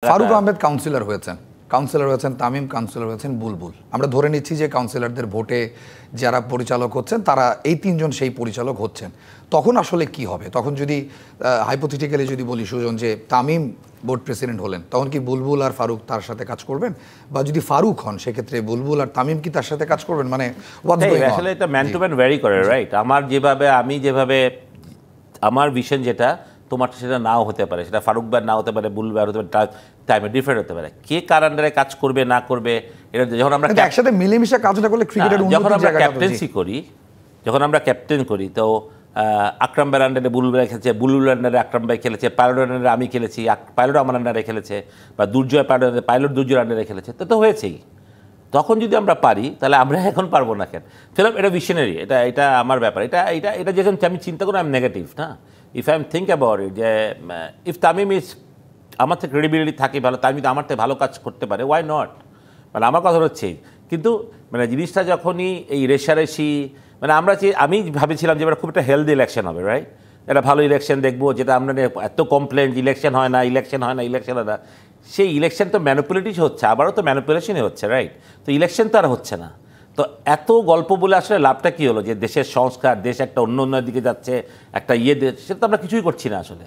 Faruk Ahmed councillor হয়েছেন Tamim councillor হয়েছেন বুলবুল। আমরা ধরে নিচ্ছি যে কাউন্সিলরদের ভোটে যারা পরিচালক হচ্ছেন তারা এই তিনজন সেই পরিচালক হচ্ছেন। তখন আসলে কি হবে? তখন যদি হাইপোথেটিক্যালি যদি বলি সুজন যে তামিম বোর্ড প্রেসিডেন্ট হলেন, তখন কি বুলবুল আর ফারুক তার সাথে কাজ করবেন? বা যদি ফারুক হন সেক্ষেত্রে বুলবুল আর তামিম কি তার সাথে কাজ করবেন? মানে আসলে এটা ম্যান টু ম্যান ভ্যারি করে, রাইট? আমি যেভাবে আমার ভিশন যেটা তোমার সেটা নাও হতে পারে, সেটা ফারুক ভাই নাও হতে পারে, বুলবুল ভাই হতে পারে, টাইমে ডিফারেন্ট হতে পারে। কে কার আন্ডারে কাজ করবে না করবে এটা যখন আমরা একসাথে মিলেমিশে কাজটা করলে ক্রিকেটের যখন আমরা ক্যাপ্টেন্সি করি, যখন আমরা ক্যাপ্টেন করি, তো আকরাম ভাইয়ের আন্ডারে বুলবুল ভাই খেলেছে, বুলবুল আন্ডারে আকরাম ভাই খেলেছে, পাইলট আন্ডারে আমি খেলেছি, পাইলট আমার আন্ডারে খেলেছে, বা দুর্জয় পাইলট দুর্জয়ের আন্ডারে খেলেছে, তো হয়েছেই। তখন যদি আমরা পারি তাহলে আমরা এখন পারবো না কেন? ফিলাম এটা ভিশনারি, এটা আমার ব্যাপার। এটা যখন আমি চিন্তা করি আমি নেগেটিভ না। If I am think about it যে ইফ তামিম ইজ আমার থেকে ক্রেডিবিলিটি থাকে ভালো, তামিম আমার থেকে ভালো কাজ করতে পারে, ওয়াই নট? মানে আমার কথা হচ্ছে, কিন্তু মানে জিনিসটা যখনই এই রেশারেশি, মানে আমি ভাবেছিলাম যে এটা খুব একটা হেলদি ইলেকশন হবে, রাইট? একটা ভালো ইলেকশন দেখবো, যেটা আমরা এত কমপ্লেন ইলেকশন হয় না, সেই ইলেকশন তো ম্যানিপুলেটিভ হচ্ছে, আবারও তো ম্যানিপুলেশনই হচ্ছে, রাইট? তো ইলেকশন তো আর হচ্ছে না। তো এত গল্প বলে আসলে লাভটা কী হলো? যে দেশের সংস্কার, দেশ একটা অন্য দিকে যাচ্ছে, একটা সেটা তো আমরা কিছুই করছি না আসলে।